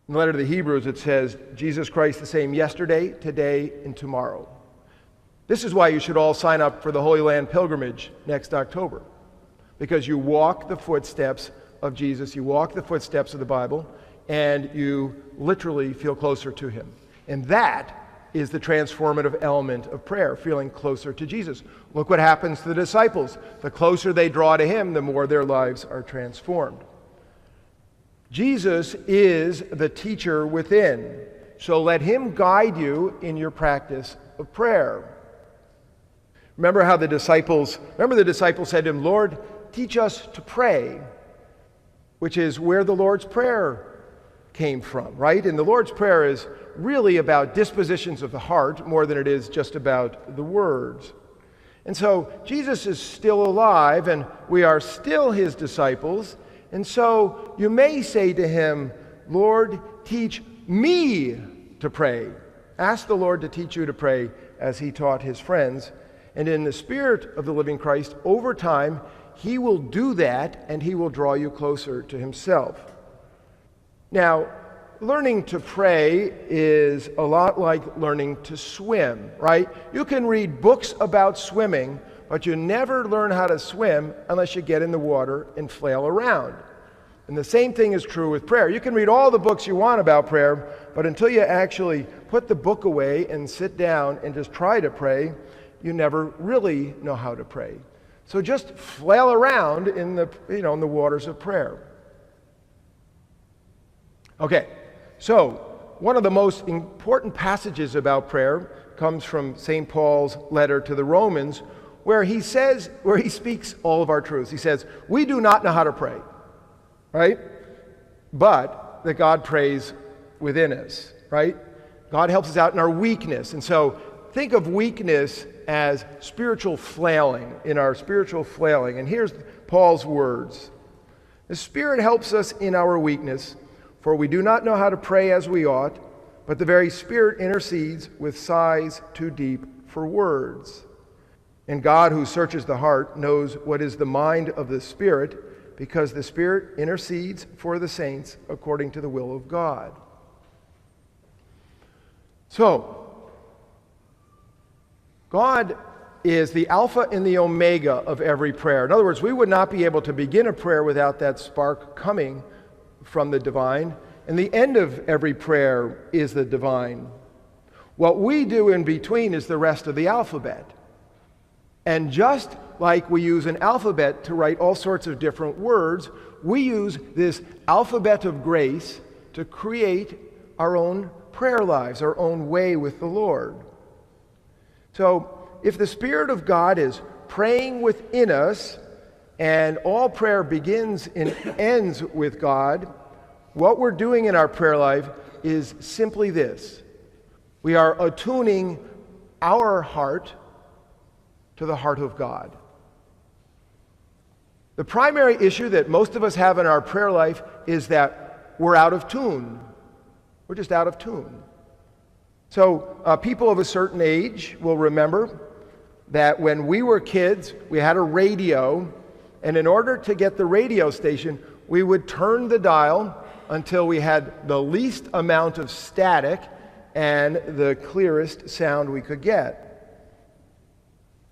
In the letter to the Hebrews, it says, Jesus Christ the same yesterday, today, and tomorrow. This is why you should all sign up for the Holy Land pilgrimage next October, because you walk the footsteps of Jesus, you walk the footsteps of the Bible, and you literally feel closer to him. And that is the transformative element of prayer, feeling closer to Jesus. Look what happens to the disciples. The closer they draw to him, the more their lives are transformed. Jesus is the teacher within, so let him guide you in your practice of prayer. Remember the disciples said to him, Lord, teach us to pray, which is where the Lord's Prayer came from, right? And the Lord's Prayer is really about dispositions of the heart more than it is just about the words. And so Jesus is still alive, and we are still his disciples. And so you may say to him, Lord, teach me to pray. Ask the Lord to teach you to pray as he taught his friends. And in the Spirit of the living Christ, over time, he will do that, and he will draw you closer to himself. Now, learning to pray is a lot like learning to swim, right? You can read books about swimming, but you never learn how to swim unless you get in the water and flail around. And the same thing is true with prayer. You can read all the books you want about prayer, but until you actually put the book away and sit down and just try to pray, you never really know how to pray. So just flail around in the waters of prayer. Okay, so one of the most important passages about prayer comes from St. Paul's letter to the Romans, where he speaks all of our truths. He says, we do not know how to pray, right? But that God prays within us, right? God helps us out in our weakness. And so think of weakness as spiritual flailing, in our spiritual flailing. And here's Paul's words. The Spirit helps us in our weakness, for we do not know how to pray as we ought, but the very Spirit intercedes with sighs too deep for words. And God, who searches the heart, knows what is the mind of the Spirit, because the Spirit intercedes for the saints according to the will of God. So, God is the Alpha and the Omega of every prayer. In other words, we would not be able to begin a prayer without that spark coming from the divine, and the end of every prayer is the divine. What we do in between is the rest of the alphabet. And just like we use an alphabet to write all sorts of different words, we use this alphabet of grace to create our own prayer lives, our own way with the Lord. So if the Spirit of God is praying within us, and all prayer begins and ends with God, what we're doing in our prayer life is simply this. We are attuning our heart to the heart of God. The primary issue that most of us have in our prayer life is that we're out of tune. We're just out of tune. So people of a certain age will remember that when we were kids, we had a radio, and in order to get the radio station, we would turn the dial until we had the least amount of static and the clearest sound we could get.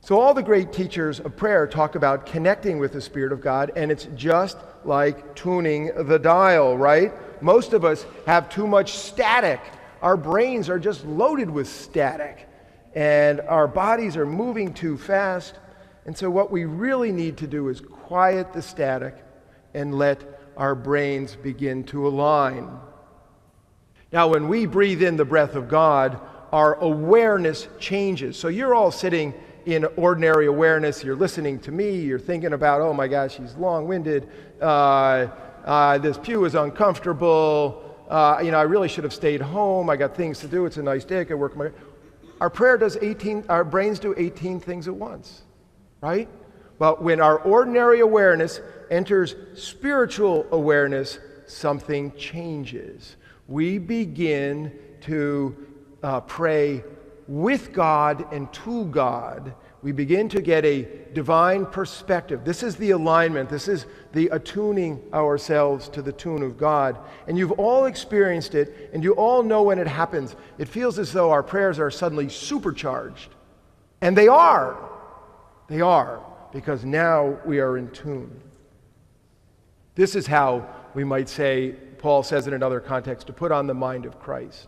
So all the great teachers of prayer talk about connecting with the Spirit of God, and it's just like tuning the dial, right? Most of us have too much static. Our brains are just loaded with static, and our bodies are moving too fast. And so what we really need to do is quiet the static and let our brains begin to align. Now, when we breathe in the breath of God, our awareness changes. So you're all sitting in ordinary awareness. You're listening to me. You're thinking about, oh my gosh, he's long-winded. This pew is uncomfortable. I really should have stayed home. I got things to do. It's a nice day. I can work my... Our brains do 18 things at once, right? But when our ordinary awareness enters spiritual awareness, something changes. We begin to pray with God and to God. we begin to get a divine perspective. This is the alignment. This is the attuning ourselves to the tune of God. And you've all experienced it, and you all know when it happens. It feels as though our prayers are suddenly supercharged. And they are. They are, because now we are in tune. This is how we might say, Paul says in another context, to put on the mind of Christ.